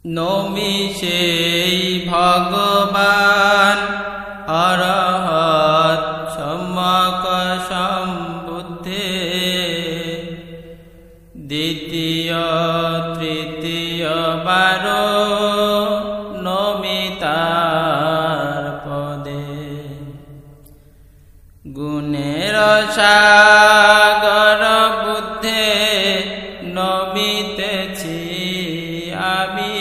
নমি সেই ভগবান অরহত সম্যক সম্বুদ্ধে, দ্বিতীয় তৃতীয় বার নমিতার পদে। গুণের সাগর বুদ্ধে নমিতেছি আমি,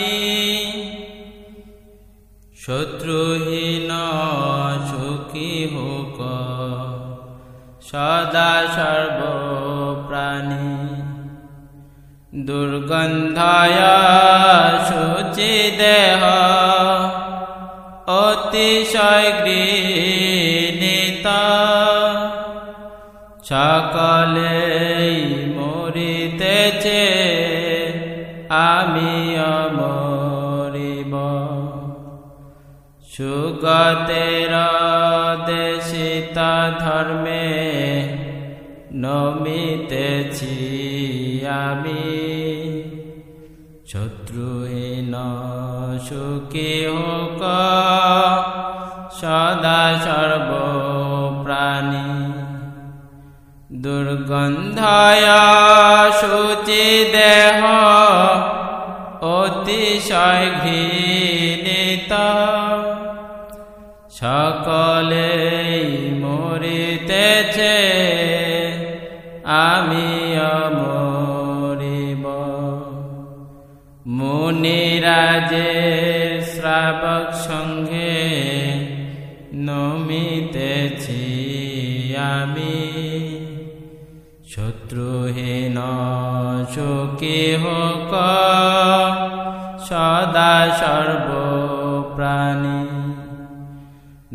শত্রুহীন সুখী হোক সদা সর্বপ্রাণী। দুর্গন্ধায় শুচি দেহ অতিশয় ঘৃণিত, সকলেই মরিতেছে আমি অমরিব। সুগতের দেশিত ধর্মে নমিতেছি আমি, শত্রুহীন সুখী হোক সদা সর্বপ্রাণী। দুর্গন্ধায় শুচি দেহ অতিশয় ঘৃণিত, সকলেই মরিতেছে আমি অমরিব। মুনিরাজের শ্রাবক সঙ্গে নমিতেছি আমি, শত্রুহীন সুখী হোক সদা সর্বপ্রাণী।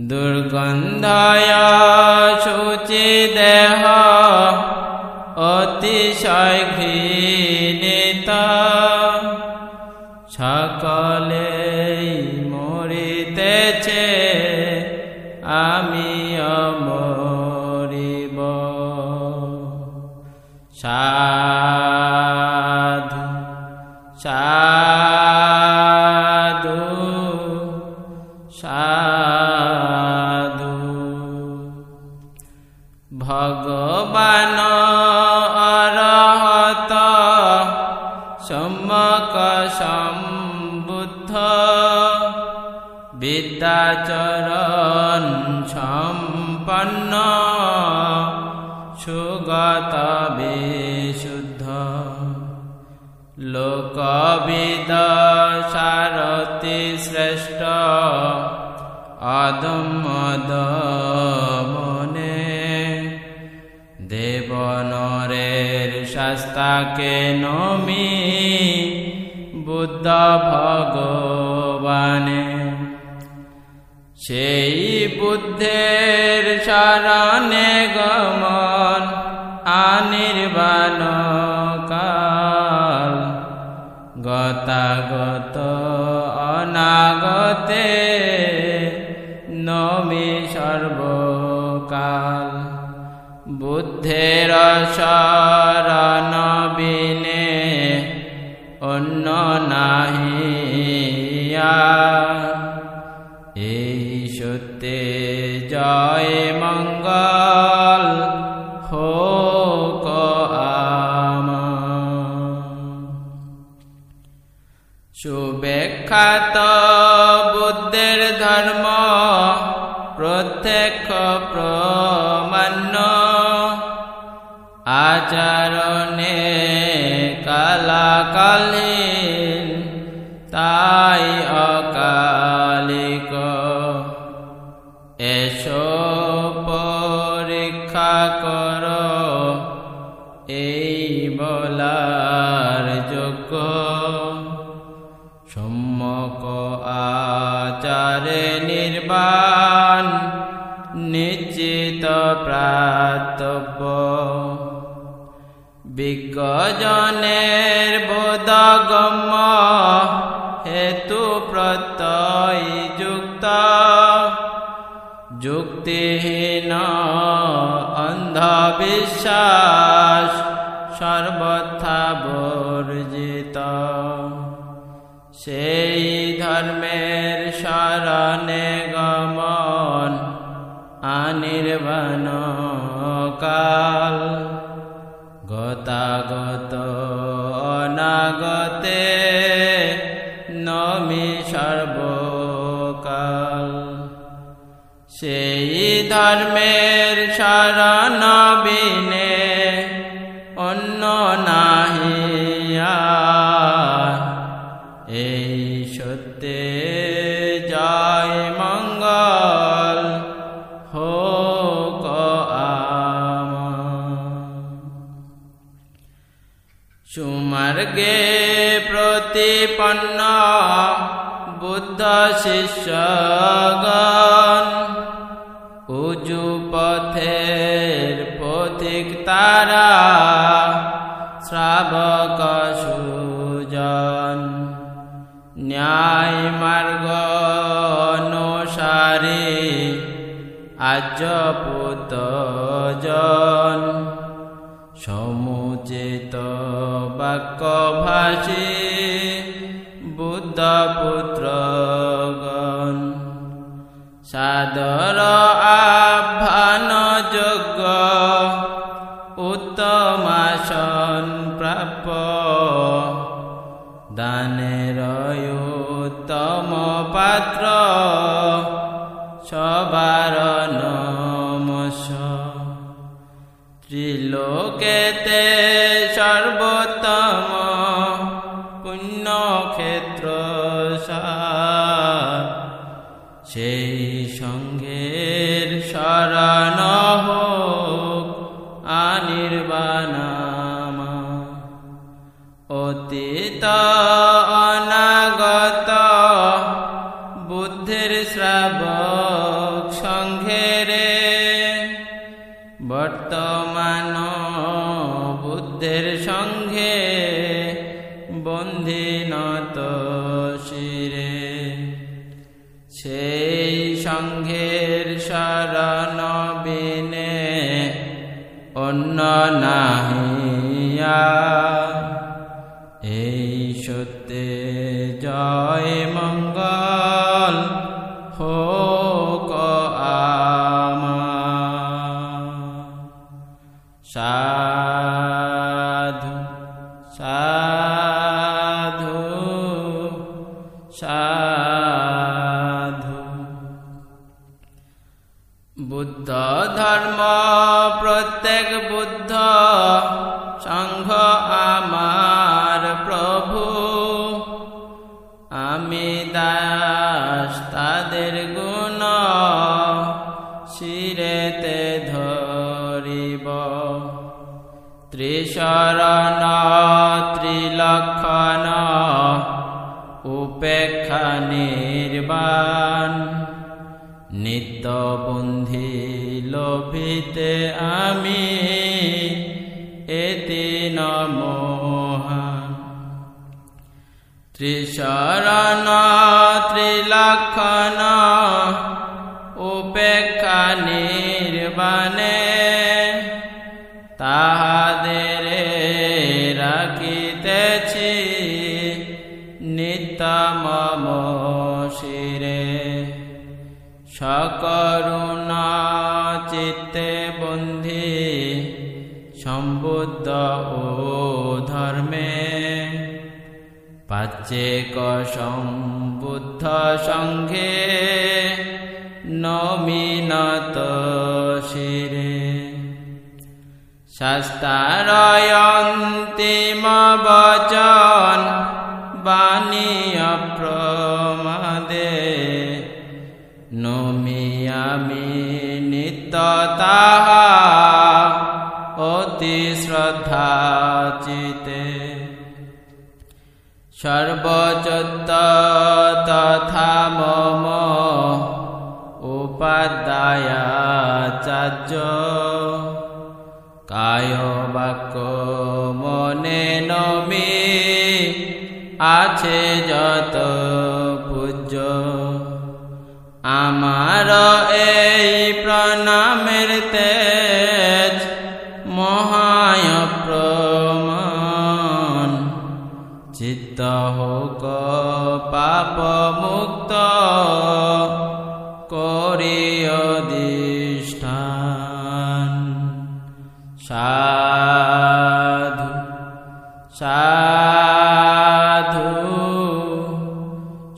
দুর্গন্ধায় শুচি দেহ অতিশয় ঘৃণিত, সকলেই মরিতেছে আমি অমরিব। সাধু সাধু সাধু। ভগবান অরহত সম্যক সম্বুদ্ধ, বিদ্যাচরণ সম্পন্ন সুগত বিশুদ্ধ। লোকবিদ সারথি শ্রেষ্ঠ অদম্য মনে, দেবনরের শাস্তাকে নমি বুদ্ধ ভগবানে। সেই বুদ্ধের শরণে গমন আনির্বাণ কাল, গতাগত অনাগতে নমি সর্বকাল। বুদ্ধের শরণ বিনে অন্য নাহিয়া, এই সত্যে জয় মঙ্গল হোক আমার। সুবিখ্যাত বুদ্ধের ধর্ম প্রত্যক্ষ প্রমাণ্য, আচরণে কালাকালীন তাই অকালিক। এসো পরীক্ষা কর এই বলার যোগ্য, সম্যক আচারে নির্বাণ নিশ্চিত প্রাপ্তব্য। বিজ্ঞজনের বোধগম্য হেতু প্রত্যয় যুক্ত, যুক্তিহীন অন্ধবিশ্বাস সর্বথা বর্জিত। সেই ধর্মের শরণে গমন অনির্বাণ কাল গতাগত অনাগতে নমি সর্বকাল সেই ধর্মের শরণ বিনে অন্য নাহিয়া এই সত্যে জয় মঙ্গল হোক সুমার্গে প্রতিপন্ন বুদ্ধ শিষ্যগণ উজু পথের পথিক তারা শ্রাবক সুজন ন্যায় মার্গ অনুসারী আর্যপুত জন সমুচিত বাক্যভাষী বুদ্ধ পুত্রগণ সাদর আহ্বান যোগ্য উত্তমাসন প্রাপ্য দানের উত্তম পাত্র সবার নমস্য ত্রিলোকেতে সর্বোত্তম পুণ্যক্ষেত্র সেই সঙ্গের শরণ হোক অনির্বাণ অতীত অনাগত বুদ্ধের শ্রাবক সঙ্ঘেরে বর্তমান বুদ্ধের সঙ্গে বন্ধিনত শিরে সেই সঙ্ঘের শরণ বিনে অন্য নাহিয়া এই সত্যে জয় মঙ্গল হোক সাধু সাধু সাধু বুদ্ধ ধর্ম প্রত্যেক বুদ্ধ সংঘ আমার প্রভু আমি দাস তাদের গুণ শিরেতে ধরিব ত্রিশরণ ত্রিলক্ষণ উপেক্ষা নির্বাণ নিত্যবন্ধি লোভিতে আমি এতি নমোহান ত্রিশরণ ত্রিলক্ষণ উপেক্ষা নির্বাণে তাহাদের রাখিতেছি নিত্য মম শিরে সকরুণা চিত্তে বন্ধি সম্বুদ্ধ ও ধর্মে পাচ্যেক সম্বুদ্ধ সঙ্গে নমিনত শিরে শাস্ত্রার অন্তিম বচন বাণী অপ্রমাদে নমি আমি নিত্য তাহা অতি শ্রদ্ধা চিতে সর্বচত্ত তথা মম উপাধ্যায়াচার্য কায় বাক্য মনে নমি আছে যত পূজ্য আমার এই প্রণামের তেজ মহায় প্রমাণ চিত্ত হোক পাপ মুক্ত করি অধিষ্ঠান। সাধু সাধু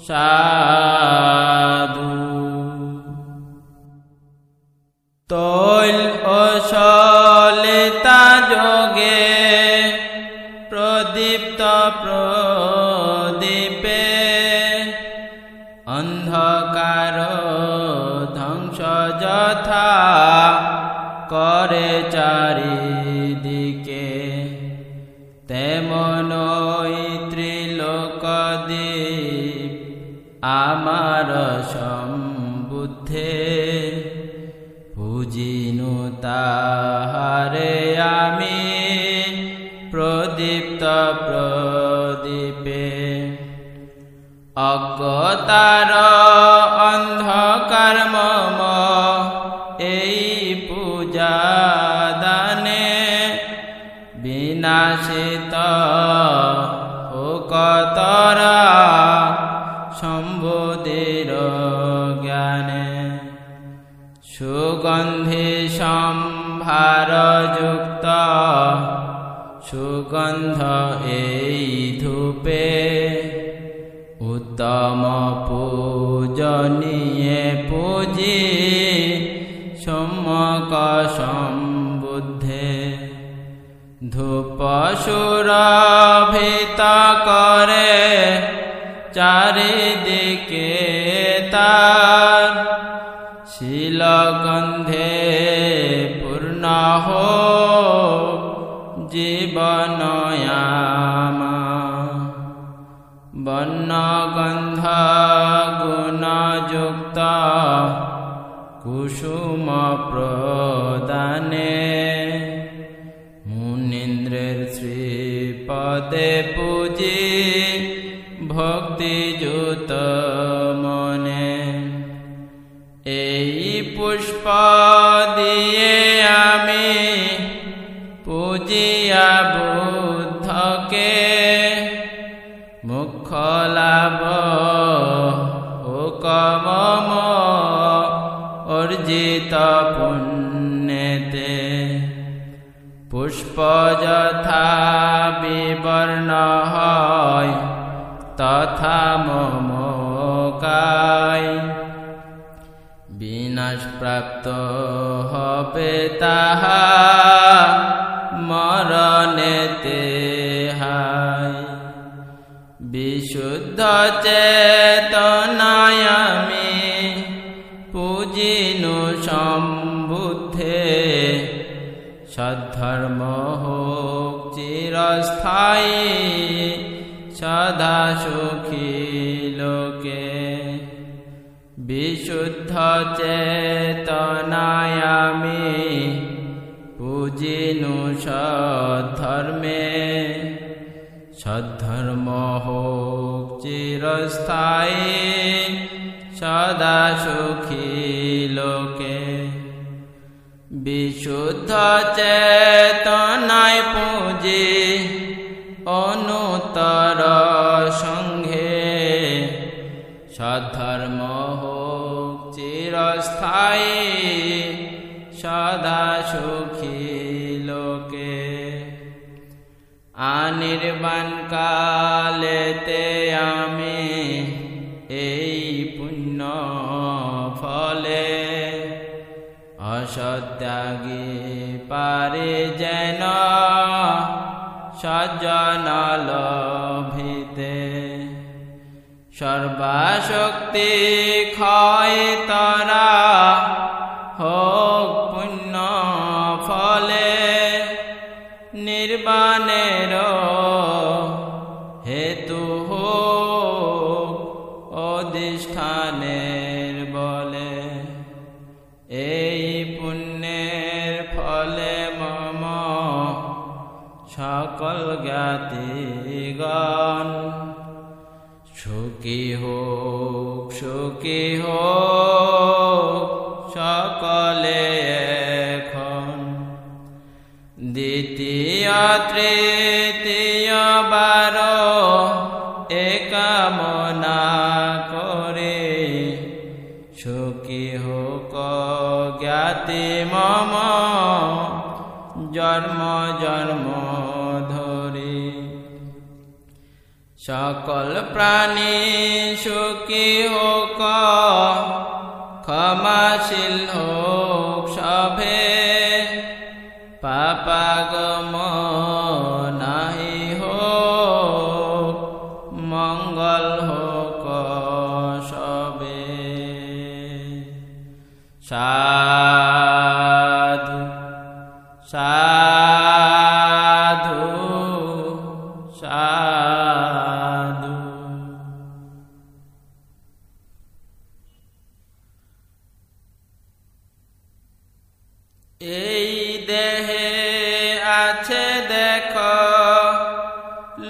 সাধু। তৈল ও সলিতা যোগে প্রদীপ্ত প্রদীপে অন্ধকার ধ্বংস যথা করে চারিদিকে, তেমনই ত্রিলোকদীপ আমার সম্বুদ্ধে। পুজিনু তাহারে আমি প্রদীপ্ত প্রদীপে। অজ্ঞতার অন্ধকার মম এই পূজা দানে, বিনাশিত হোকতরা সম্বোধির জ্ঞানে। সুগন্ধি সম্ভার যুক্ত সুগন্ধ এই ধূপে, উত্তম পূজনীয়ে পূজি সম্যক সম্বুদ্ধে। ধূপ সুরভিত করে চারিদিকে তার, শিলগন্ধে পূর্ণ হোক জীবন আমার। বর্ণগন্ধ গুণযুক্ত কুসুম প্রদানে, মুনীন্দ্রের শ্রীপদে পূজি ভক্তিযুত মনে। এই পুষ্প দিয়ে আমি পূজিয়া বুদ্ধকে, মুখ্য লাভ হুকমম অর্জিত পুণ্যেতে। পুষ্প যথা বিবর্ণ হয় তথা মম কায়, বিনাশ প্রাপ্ত হবে তাহা মরণেতে হায়। বিশুদ্ধ চেতনায় আমি পূজিনু সম্বুদ্ধে, সদ্ধর্ম হোক চিরস্থায়ী সদা সুখী লোকে। বিশুদ্ধ চেতনায় আমি পূজিনু সদ্ধর্মে, সদ্ধর্ম হোক চিরস্থায়ী সদা সুখী লোকে। বিশুদ্ধ চেতনায় পূজি অনুত্তর সঙ্গে, সদ্ধর্ম হোক চিরস্থায়ী সদা সুখী লোকে। আনির্বাণ কালেতে আমি এই পুণ্য ফলে, অসত্যাগী পারে যেন সজ্জন লভিতে। সর্বশক্তি ক্ষয় তরা হোক পুণ্য ফলে, নির্বাণের হেতু হোক অধিষ্ঠানের বলে। এই পুণ্যের ফলে মম সকল জ্ঞাতিগণ সুখী হোক সকলে এখন। দ্বিতীয় তৃতীয় বার একামনা জাতি মম জন্ম জন্ম ধরে। সকল প্রাণী সুখী হোক, ক্ষমাশীল হোক সবে, পাপাগম নাহি হোক, মঙ্গল হোক সবে। সাধু সাধু সাধু। এই দেহে আছে দেখো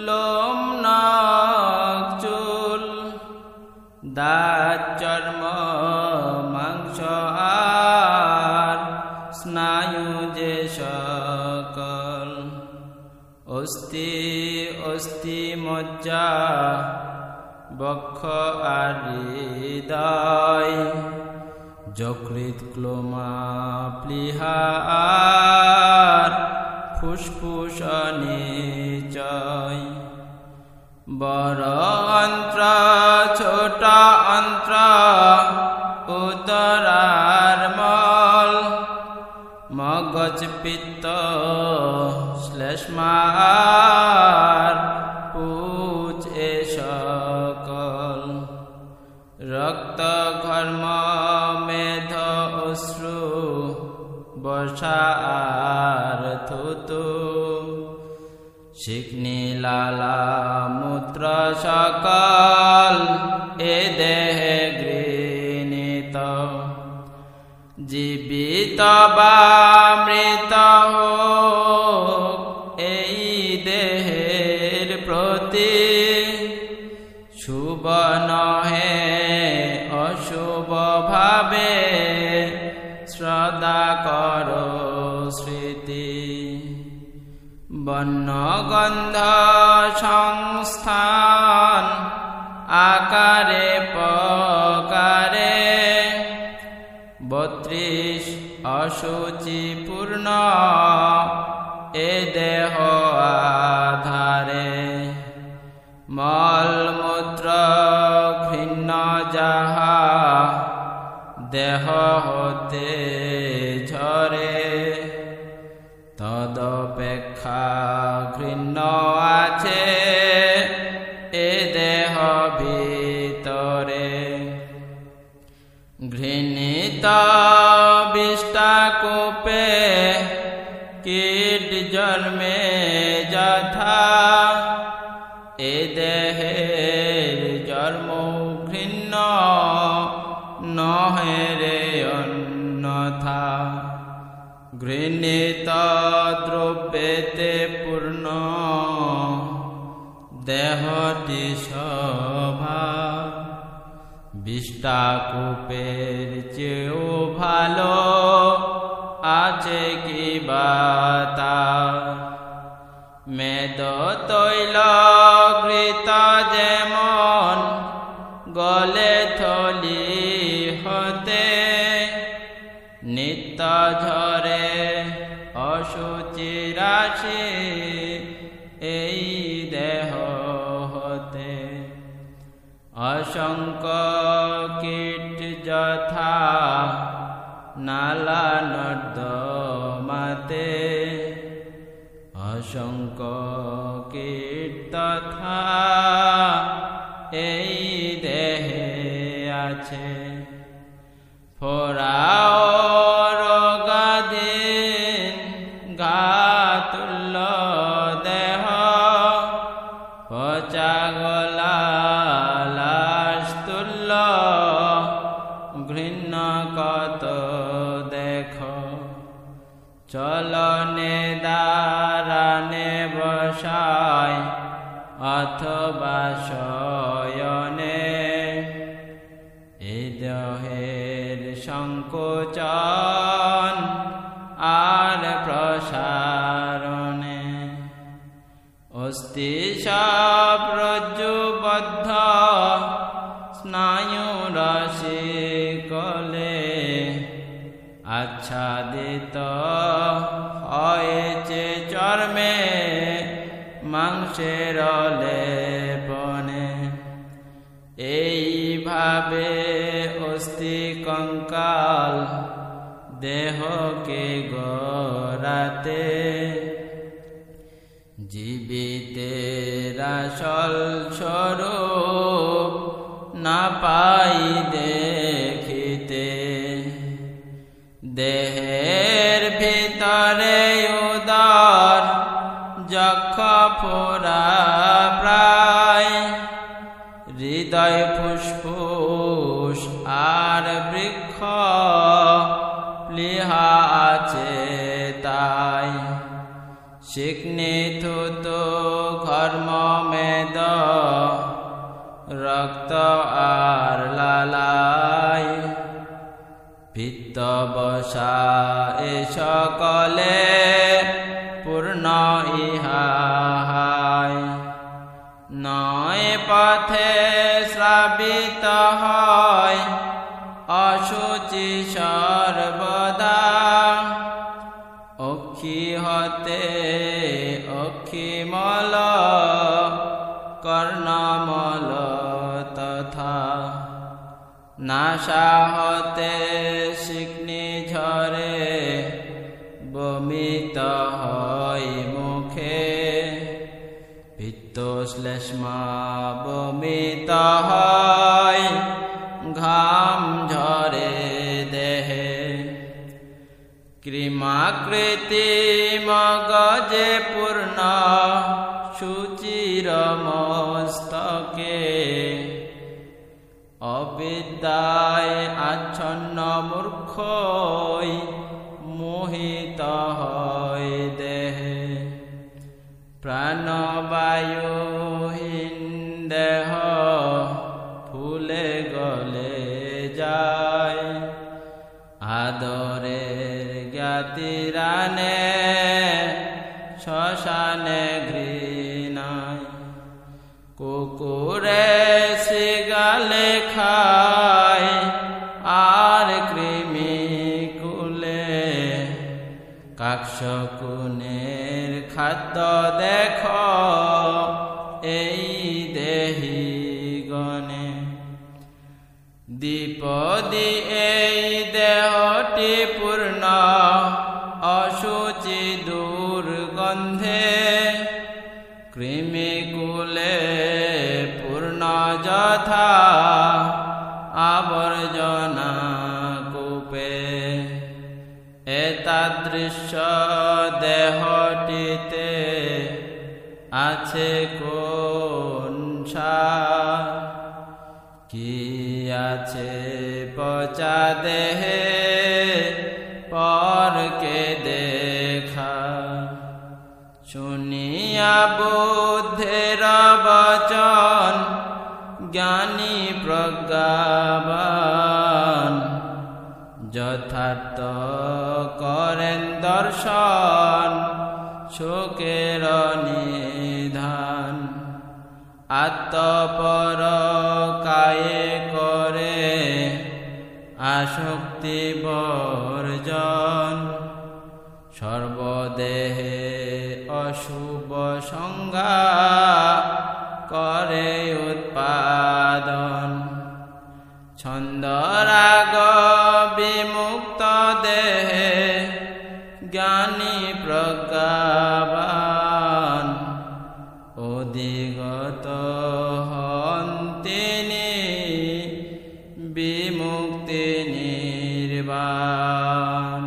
লোম নখ চুল, দাঁত চর্ম মাংস আর স্নায়ু যে সকল, অস্থি অস্থি মজ্জা বক্ষ আর হৃদয়, যকৃৎ ক্লোমা প্লীহা আর ফুসফুস নিচয়, বড় অন্ত্র ছোট অন্ত্র উদরার মল, মগজ পিত্ত শ্লেষ্মা আর পুজ এ সকল, রক্ত ঘর্ম মেধ অশ্রু বর্ষা আর থুতু, শিকনি লালা মূত্র সকল এ দেহে গৃহীত, জীবিত বা মৃত হোক এই দেহের প্রতি, শুভ নহে অশুভ ভাবে শ্রদ্ধা কর স্মৃতি, বর্ণ গন্ধ সংস্থান আকারে প্রকারে, 32 অশুচি পূর্ণ এ দেহ আধারে, মল মূত্র ঘৃণ্য যাহা দেহ হতে ঝরে, তদপেক্ষা ঘৃণ্য আছে এ দেহ ভিতরে, ঘৃণিত বিষ্টাকূপে কীট জন্মে যথা, এ দেহের জন্ম ঘৃণ্য নহে রে অন্যথা, ঘৃণিত দ্রব্যেতে পূর্ণ দেহটি শোভা, বিষ্টাকূপের চেয়েও ভালো আছে কি বাতা, মেদ তৈল ঘৃত যেমন গলে থলি হতে, নিত্য ঝরে অশুচি রাশি এই দেহ হতে, অসংখ্য কীট যথা নালা নর্দমাতে, অসংখ্য কীট তথা এই দেহে আছে, ফোড়া রোগাধীন ঘাতুল্য দেহ, পচা গলা লাশতুল্য ঘৃণ্য কত দেখ, চলনে দাঁড়ানে বসায় অথবা শয়নে, এই দেহের সংকোচন আর প্রসারণে, অস্থি সব রজ্জুবদ্ধ স্নায়ু রাশি কলে, আচ্ছাদিত হয়েছে চর্মে মাংসের লেপনে। এইভাবে অস্থি কঙ্কাল দেহকে গড়াতে জীবিতের আসল স্বরূপ না পাই দেখিতে। দেহের ভিতরে উদর যক্ষ ফোরা প্রায়, হৃদয় ফুসফুস আর বৃক্ষ প্লীহা আছে তাই। শিকনি থুতু ঘর্ম মেদ রক্ত আর লালাই, পিত্ত বসা এ সকলে পূর্ণ ইহাই। নয় পথে শ্রাবিত হয় অশুচি সর্বদা, অক্ষি হতে অক্ষিমল কর্ণমল তথা। নাসা হতে শিকনি ঝরে বমিত হয় মুখে, পিত্ত শ্লেষ্মা বমিত হয় ঘাম ঝরে দেহে। কৃমাকৃতি মগজে পূর্ণ সুচির মস্তকে, অবিদ্যায় আচ্ছন্ন মূর্খই মোহিত হয় দেহে। প্রাণবায়ুহীন দেহ ফুলে গলে যায়, আদরের জ্ঞাতিরানে শ্মশানে ঘৃণায়। কুকুরে শৃগালে খায় আর কৃমি কুলে, কাকশকুনের খাদ্য দেখ এই দেহি গণে। দ্বিপদী এই দেহটি পূর্ণ অশুচি দুর্গন্ধে, কৃমিকুলে পূর্ণ যথা আবর্জনা কূপে। এতাদৃশ দেহটিতে আছে কোন সার? কি আছে পচা দেহে পরকে দেখা? শুনিয়া বুদ্ধের বচন জ্ঞানী প্রজ্ঞাবান, যথার্থ করেন দর্শন শোকের নিধান। আত্মপর কায়ে করে আসক্তি বর্জন, সর্বদেহে অশুভ সংজ্ঞা করে উৎপাদন। ছন্দরাগ বিমুক্ত দেহে জ্ঞানী প্রজ্ঞাবান, অধিগত হন তিনি বিমুক্তি নির্বাণ।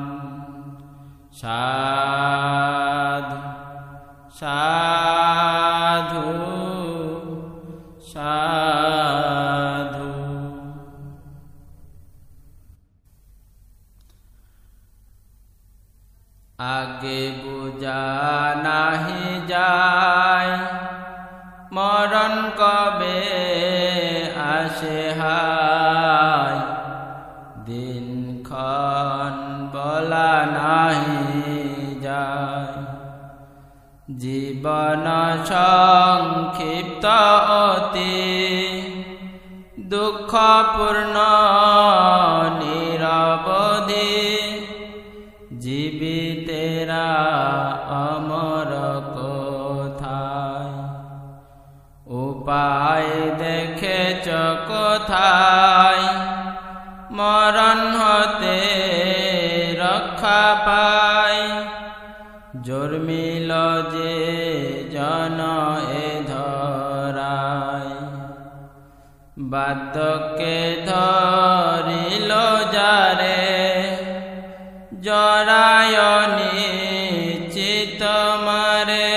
সাধু সাধু সাধু। আগে বুঝা নাহি যায় মরণ কবে আসে হায়, দিনক্ষণ বলা নাহি যায়। জীবন সংক্ষিপ্ত অতি দুঃখপূর্ণ নিরবধি, জীবিতেরা অমর কোথায়, উপায় দেখেছ কোথায়, মরণ হতে রক্ষা পায়। জন্মিল যে জন এ ধরায়, বার্ধক্যে ধরিল যারে, জরায় নিশ্চিত মারে।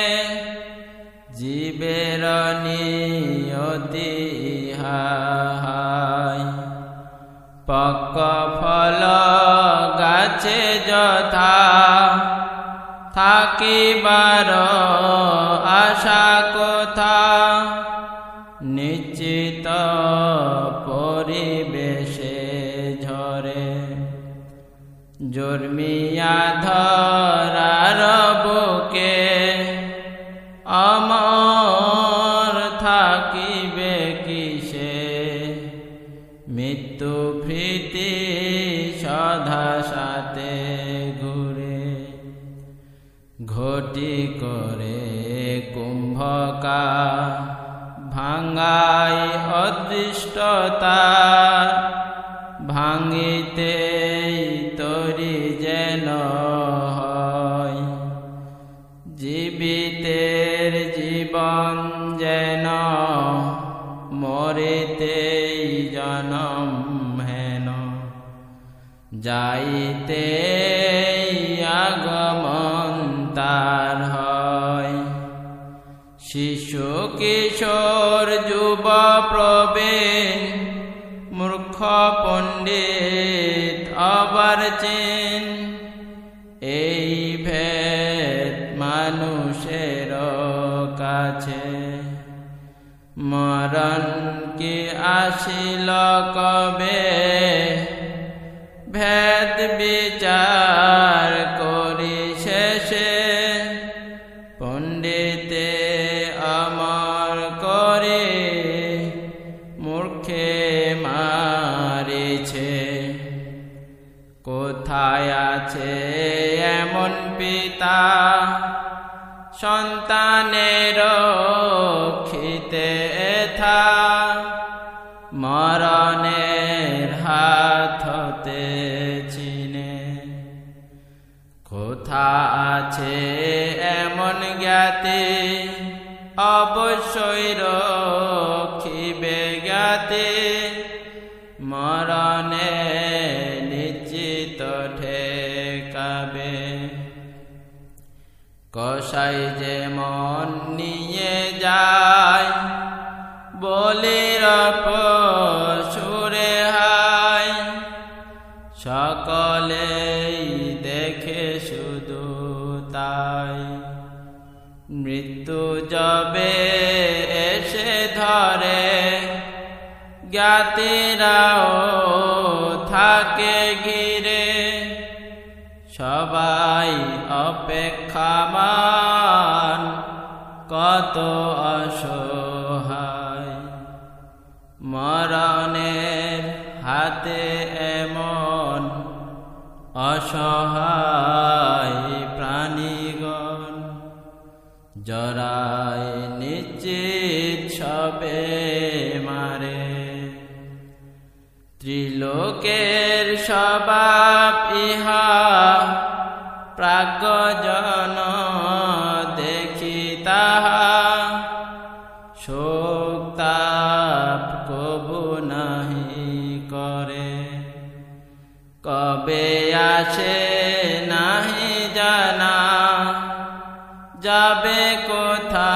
জীবের নিয়তি ইহাই, পক্ক ফল গাছে যথা, থাকিবার আশা কোথা। নিশ্চিত পরিবেশে ঝরে, জন্মিয়া ধরার বুকে, অমর থাকিবে কিসে। মৃত্যু ভীতি সদা সাথে ঘুরে, ঘটি করে কুম্ভকার, ভাঙ্গাই অদৃষ্টতা। ভাঙিতে তরি যেন হয়, জীবিতের জীবন যেন, মরিতে জনম হেন। যাইতে আগমন তার হয়, শিশু কিশোর যুব প্রবীণ, মূর্খ পণ্ডিত আবার চিন। এই ভেদ মানুষের কাছে, মরণ কি আসিল কবে। ভেদ বিচার করি শেষে, পণ্ডিতে অমর করে, মূর্খে মারিছে। কোথায় আছে এমন পিতা, সন্তানের রক্ষিতে থা। মরণের হাত হতে চিনে, কোথা আছে এমন জ্ঞাতি, অবশ্যই রক্ষিবে জ্ঞাতি। মরণে নিশ্চিত ঠেকাবে, কসাই যে মন নিয়ে যায়, বলির পশুরে হায়। সকলেই দেখে শুধু তাই, মৃত্যু যবে এসে ধরে, জ্ঞাতিরাও থাকে ঘিরে। সবাই অপেক্ষামান, কত অসহায়। মরণের হাতে এমন অসহায় প্রাণীগণ, জরায় নিশ্চিত সবে মারে। ত্রিলোকের স্বভাব ইহা, প্রাজ্ঞজন দেখি তাহা। শোক তাপ কবু নাহি করে, কবে আসে নাহি জানা। যাবে কোথা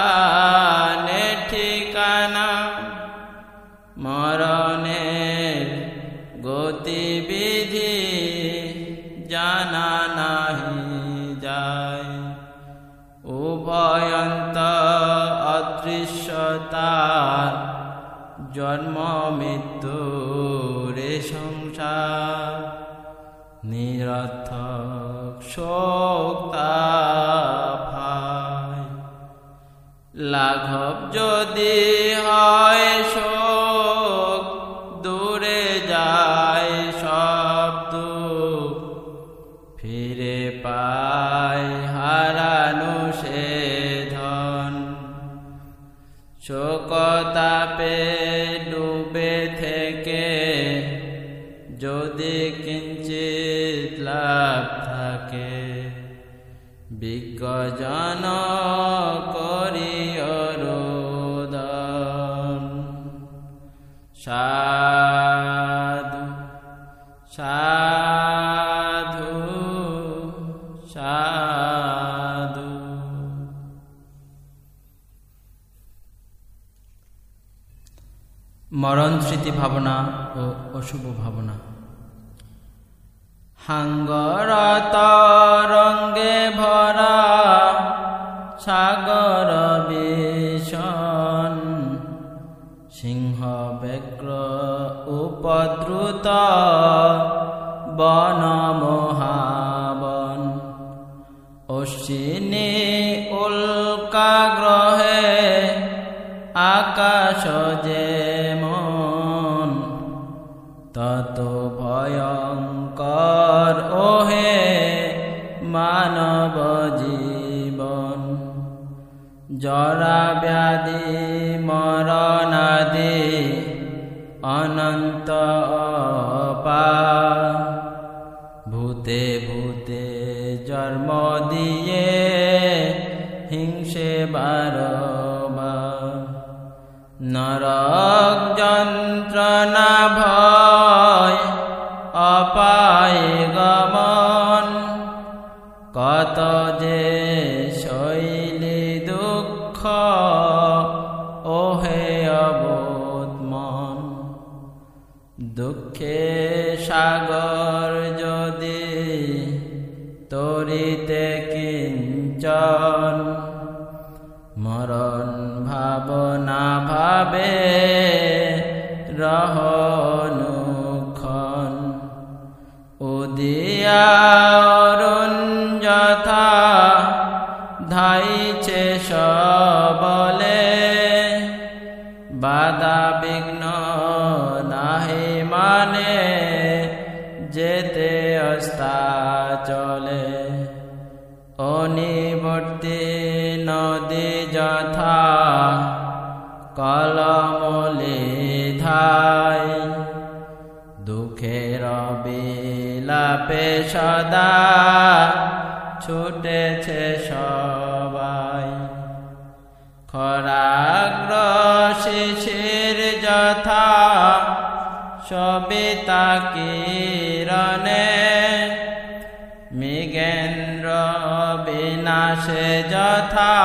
নে ঠিকানা, মরণের গতিবিধি জানা নাহি যায়। উভয়ন্ত অদৃশ্যতার, জন্ম মৃত্যুর সংসার। নিরর্থক শোক তাপ, লাঘব যদি হয় শোক, দূরে যায় সব দুঃখ। ফিরে থেকে যদি কিঞ্চিত লাভ থাকে, বিজ্ঞজন করিও রোদন। সাধু সাধু সাধু। মরণ স্মৃতি ভাবনা ও অশুভ ভাবনা। হাঙ্গর তরঙ্গে ভরা সাগর বিষণ, সিংহ ব্যগ্র উপদ্রুত বন মহাবন। অশ্বিনী উল্কা গ্রহে আকাশ যেমন, তত ভয়ঙ্কর ওহে মানব জীবন। জরা ব্যাধি মরণাদি অনন্ত অপার, ভূতে ভূতে জন্ম দিয়ে হিংসে বারবার। নরক যন্ত্রণা ভয় অপায় গমন, কত যে শৈলী দুঃখ ওহে অবোধ মন। দুঃখে সাগর যদি তরিতে কিঞ্চন, মরণ ভাবনা ভাবে রহনুক্ষণ। উদিয়া অরুণ যথা ধাইছে সবলে, বাধা বিঘ্ন নাহি মানে যেতে অস্তাচলে। অনিবর্তী নদী যথা কলমলে ধায়, দুঃখের বিলাপে সদা ছুটেছে সবাই। খরাগ্র শিশির যথা সবিতা কিরণে, মৃগেন্দ্র বিনাশে যথা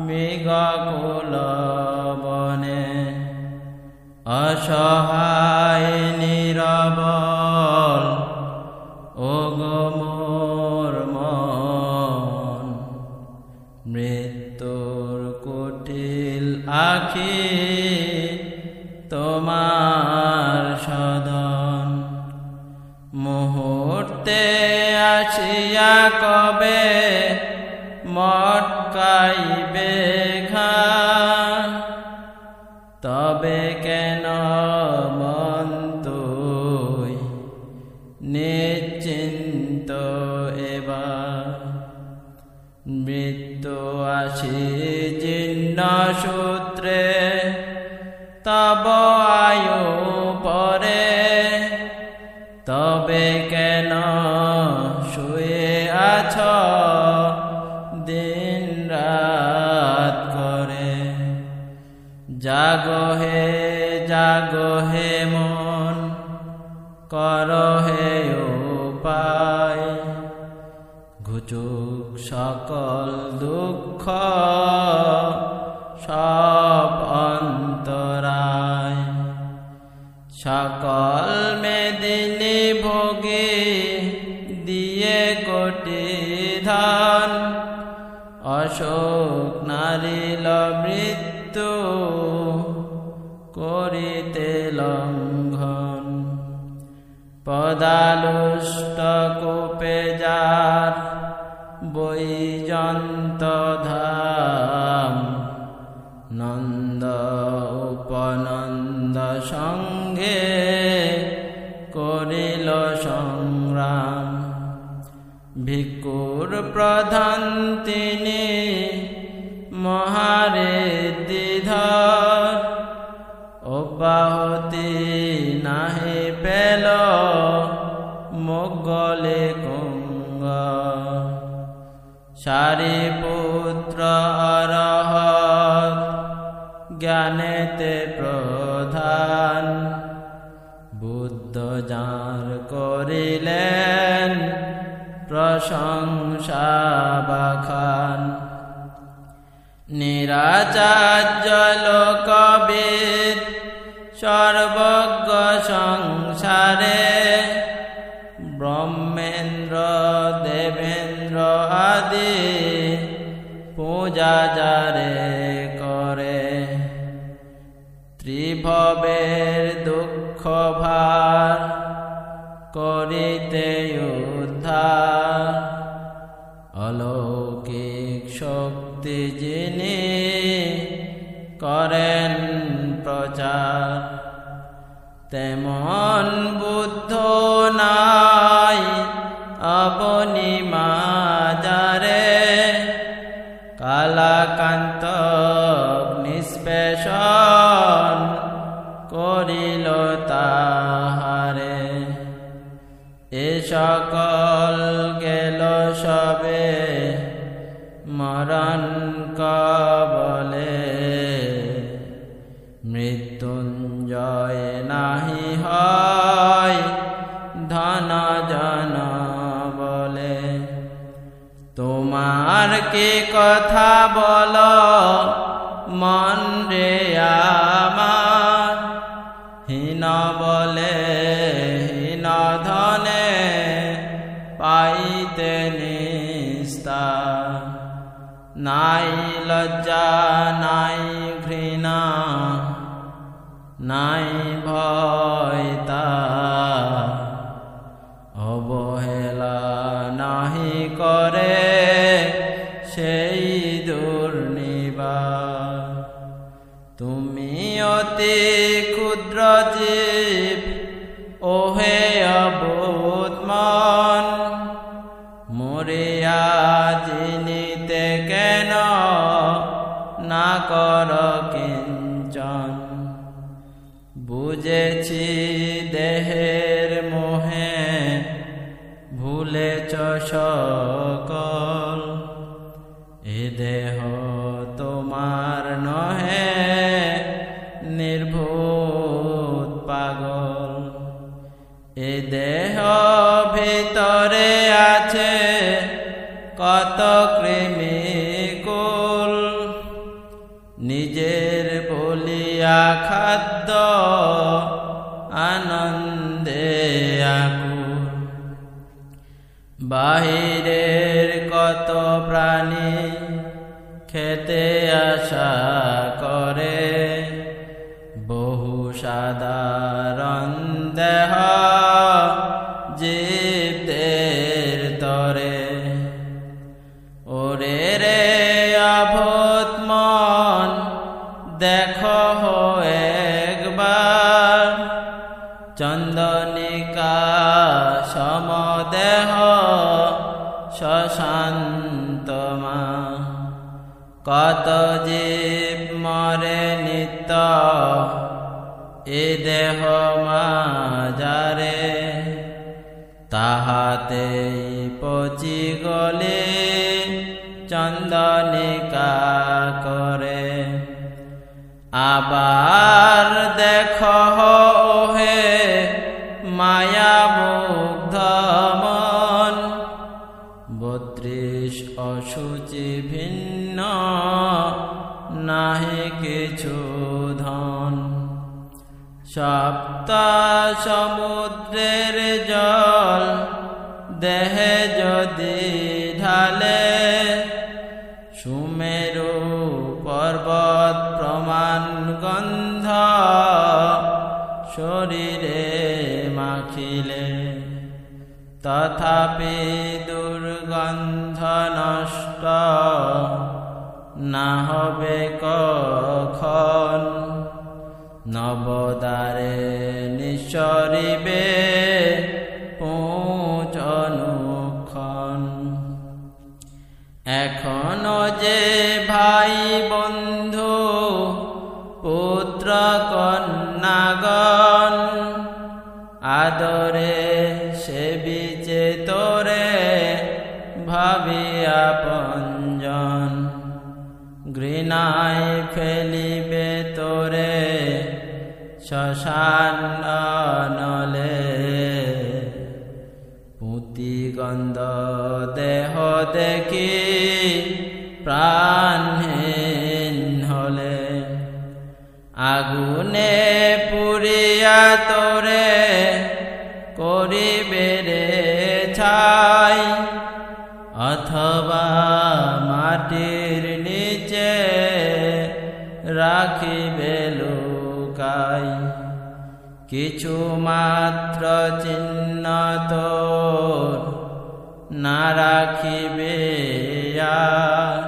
মৃগকুল বনে। অসহায় নিরবল ওগো মোর মন, মৃত্যুর কুটিল আখি তোমার সদন। মুহূর্তে আসিয়া কবে মটকাইবে ঘাস, তবে কেন মন তুই নিশ্চিন্ত এবার। মৃত্যু আসি জীর্ণ সূত্রে তব আয়ু পরে, তবে কেন শুয়ে আছ দিন রাত করে। জাগো হে মন, কর হে উপায়, ঘুচুক সকল দুঃখ সব অন্তরায়। সকল মেদিনী ভোগে দিয়ে কোটি ধন, অশোক নারীল মৃত্যু করিতে লঙ্ঘন। পদালুষ্ট কূপে যার বৈজন্ত ধাম, নন্দ উপনন্দ সঙ্গে করিল সংগ্রাম। ভিক্ষুর প্রধান তিনি মহারেদ্দিধর, অব্যাহত গতি নাহি পেল মোগলে কুঙ্গ সারিপুত্র অরহত জ্ঞানেতে প্রধান বুদ্ধ যার করিলেন প্রশংসা বাখান নিরাচার্য লোকবিদ সর্বজ্ঞ সংসারে ব্রহ্মেন্দ্র দেবেন্দ্র আদি পূজা যারে করে ত্রিভবের দুঃখ ভার করিতে উদ্ধার অলৌকিক শক্তি যিনি করেন প্রচার তেমন বুদ্ধ নাই আপনি মাজারে কালাকান্ত নিষ্পেষণ করিল তাহারে এ সকল গেল সবে মরণ কবলে মৃত্যুঞ্জয় নাহি হয় ধন জন বলে তোমার কি কথা বল মন রে আমার হীন বলে হীন ধনে পাইতে নিস্তার নাই লজ্জা নাই ঘৃণা নাই ভয় তার অবহেলা নাহি করে সেই দুর্নিবার তুমি অতি ক্ষুদ্র জীব ওহে অবোধ মন মরিয়া জিনিতে কেন না কর কিঞ্চন বুঝেছি দেহের মোহে ভুলেছ সকল এ দেহ তোমার নহে নির্ভূত পাগল এ দেহ ভিতরে আছে কত কৃমিকুল নিজের বলিয়া খাদ্য আনন্দে আকুল বাহিরের কত প্রাণী খেতে আশা করে বহু সাধারণ দেহ জীবদের তরে ওরে রে অবোধ মন দেখো একবার চন্দনিকা সমদেহ শশান্তমা কত জীব মরে নিত্য এ দেহ মাজারে তাহাতেই পচি গলে চন্দনিকা করে আবার দেখো হে মায়া মুগ্ধ মন 32 অসুচি ভিন্ন নাহি কিছু ধন সপ্ত সমুদ্রের জল দেহে যদি ঢালে সুমেরু পর্বত প্রমাণ গন্ধ শরীরে মাখিলে তথাপি দুর্গন্ধ নষ্ট না হবে কখন নবদ্বারে নিঃসরিবে পুঁচনুক্ষণ এখনো যে ভাই বন্ধু পুত্র কন্যাগণ আদরে সেবিছে তোরে ভাবিয়া পঞ্জন, ঘৃণায় ফেলিবে তোরে শ্মশান নলে। পুঁতিগন্ধ দেহ দেখি প্রাণহীন হলে, আগুনে পুড়িয়া তোরে করিবে রে ছাই, অথবা মাটির নিচে রাখিবে লুকাই। কিছু মাত্র চিহ্ন তোর না রাখিবে আর,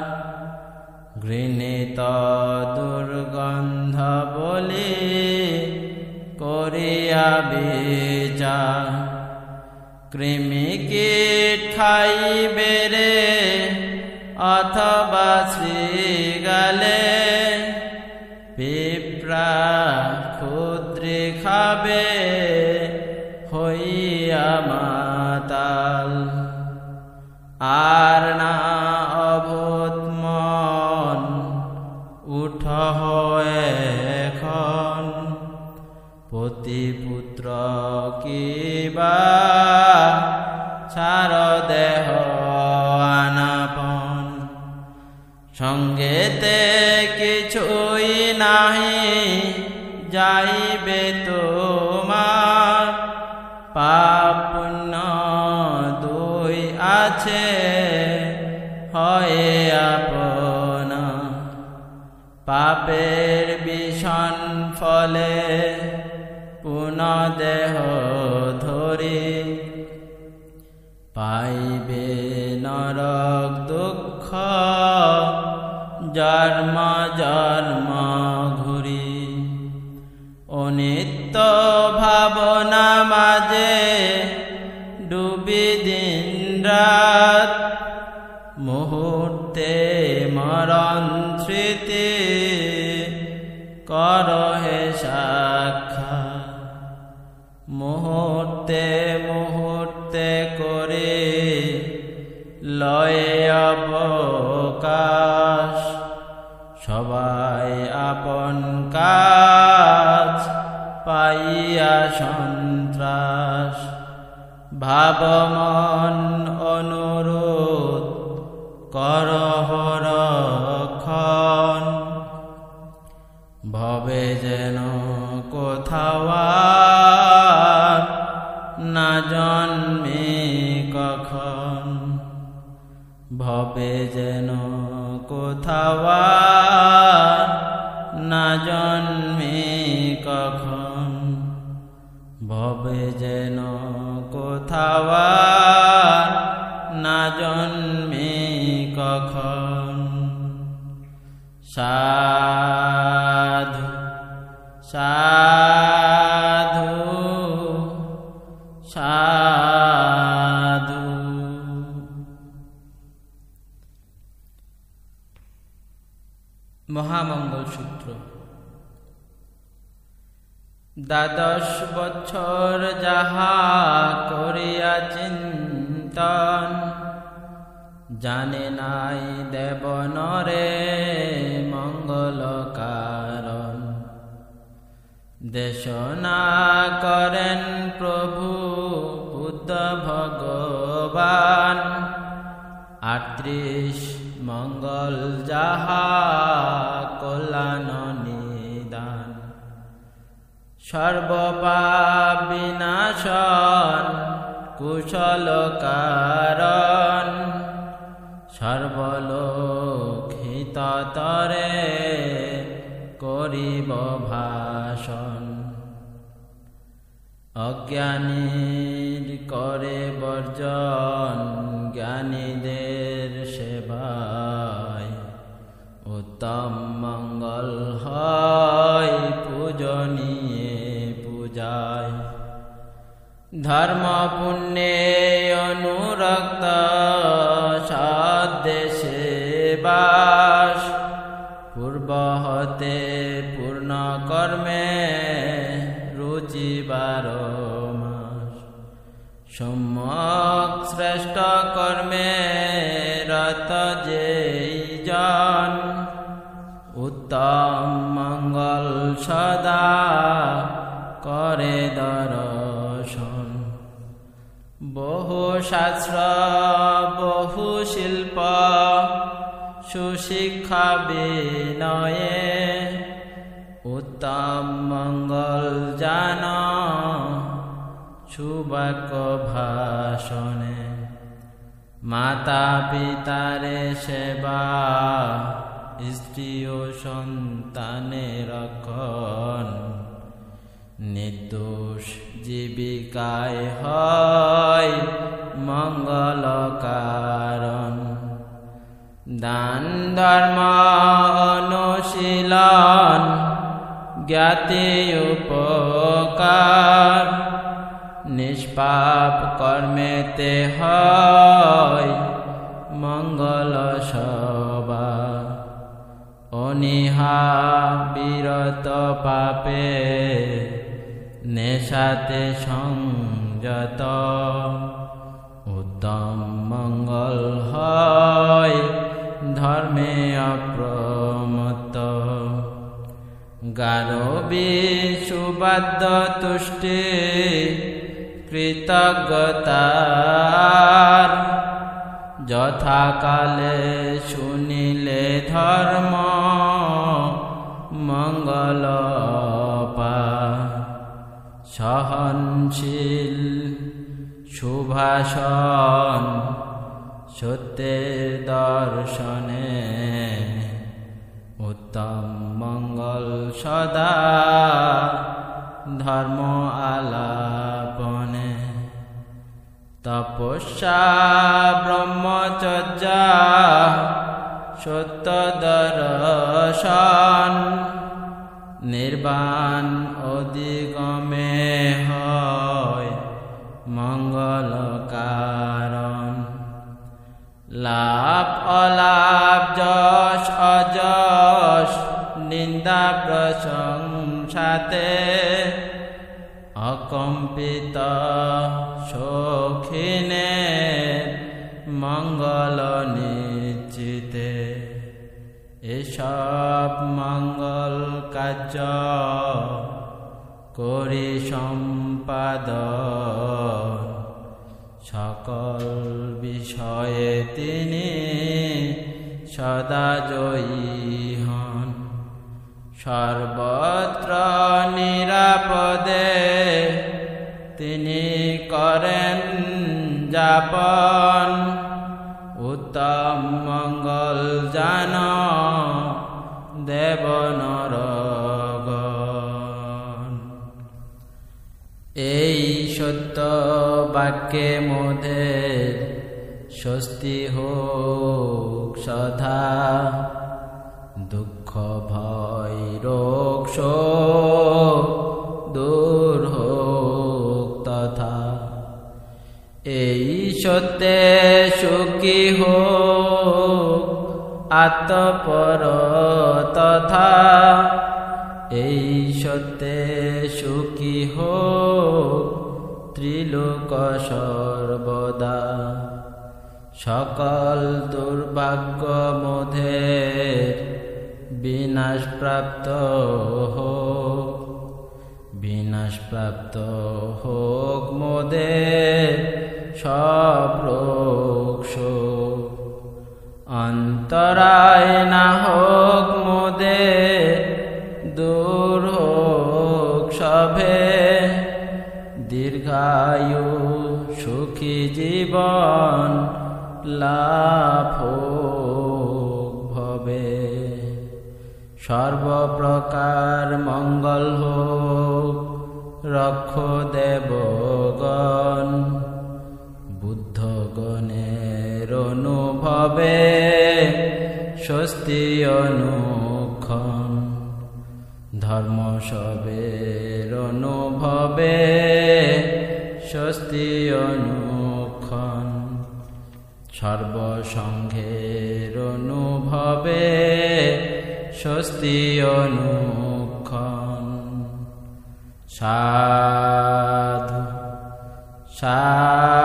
ঘৃণিত দুর্গন্ধ বলি করিয়া বিচার। কৃমি কীট খাইবে রে অথবা শৃগালে, পিঁপড়া ক্ষুদ্রে খাবে হইয়া মাতাল। আর না অবোধ মন উঠ এখন, পতিপুত্র কিবা ছাড় দেহ আনাপন। সঙ্গেতে কিছুই নাহি যাইবে তোমার, পাপ পুণ্য দুই আছে হয়ে আপনা। পাপের বিষণ ফলে পুনঃ দেহ ধরি, পাইবে নরক দুঃখ জন্ম জন্ম ঘুরি। অনিত্য ভাবনা মাঝে ডুবি দিন রাত, মুহূর্তে মরণ স্মৃতি করহে সাক্ষাৎ। মুহূর্তে মুহূর্তে করে লয়ে অবকাশ, সবাই আপন কাজ পাইয়া সন্ত্রাস। ভাবমন অনুরোধ করহ রক্ষণ, ভবে যেন কোথাও আর না জন্মে কখন। ভবে যেন কোথাও আর না জন্মে কখন। ভবে যেন কোথাও আর না জন্মে কখন। সাধু সাধু সাধু। মহামঙ্গল সূত্র। দ্বাদশ বছর যাহা করিয়া চিন্তন, জানে নাই দেব নরে মঙ্গল কারণ। দেশনা করেন প্রভু বুদ্ধ ভগবান, 38 মঙ্গল যাহা কল্যাণ নিদান। সর্বপাপ বিনাশন কুশল কারণ, সর্বলোক হিততরে করিব ভাষণ। অজ্ঞানীর করে বর্জন, জ্ঞানীদের সেবায় উত্তম মঙ্গল হয় পূজনীয় পূজায়। ধর্ম পুণ্যে অনুরক্ত সদ্দেশে বাস, পূর্ব হতে পূর্ণ কর্মে রুচি 12 মাস। সম্যক শ্রেষ্ঠ কর্মে রত যেই জন, উত্তম মঙ্গল সদা করে দর্শন। বহু শাস্ত্র বহু শিল্প সুশিক্ষা বিনয়ে, উত্তম মঙ্গল জান সুবাক্য ভাষণে। মাতা পিতারে সেবা স্ত্রী ও সন্তানের রক্ষণ, নির্দোষ জীবিকায় হয় মঙ্গল কারণ। দান ধর্ম অনুশীলন জ্ঞাতি উপকার, নিষ্পাপ কর্মেতে হয় মঙ্গল সবা। অনিহা বিরত পাপে নেশাতে সংযত, উত্তম মঙ্গল হয় ধর্মে অপ্রমত্ত। গারবী সুবাদ্য তুষ্টি কৃতজ্ঞতার, যথাকালে শুনিলে ধর্ম মঙ্গল পা। সহনশীল সুভাষণ সত্যের দর্শনে, উত্তম মঙ্গল সদা ধর্ম আলাপনে। তপস্যা ব্রহ্মচর্য সত্য দর্শন, নির্বাণ অধিগমে হয় মঙ্গল কারণ। লাভ অলাভ যশ অযশ নিন্দা প্রশংসাতে, অকম্পিত সৌখিনে মঙ্গল নিশ্চিতে। এসব মঙ্গল কার্য করি সম্পাদন, সকল বিষয়ে তিনি সদা জয়ী হন। সর্বত্র নিরাপদে তিনি করেন যাপন, উত্তম মঙ্গল জান দেব নরগণ। এই সত্য বাক্যে মোদের স্বস্তি হোক সদা, দুঃখ ভয় রোগ শোক দূর হোক তথা। এই সত্যে সুখী হোক আত্মপর তথা, এই সত্যে সুখী হোক ত্রিলোক সর্বদা। সকল দুর্ভাগ্য মোদের বিনাশ প্রাপ্ত হোক, বিনাশ প্রাপ্ত হোক মোদের সব রোগ শোক। অন্তরায় না হোক মোদের দূর হোক সবে, দীর্ঘায়ু সুখী জীবন লাভ হোক ভবে। সর্বপ্রকার মঙ্গল হোক রক্ষ দেবগণ, বুদ্ধগণের অনুভবে স্বস্তি অনুক্ষণ। ধর্ম সবের অনুভবে স্বস্তি অনুক্ষণ। সর্বসংঘের অনুভবে স্বস্তি অনুক্ষণ। সাধু শান্তি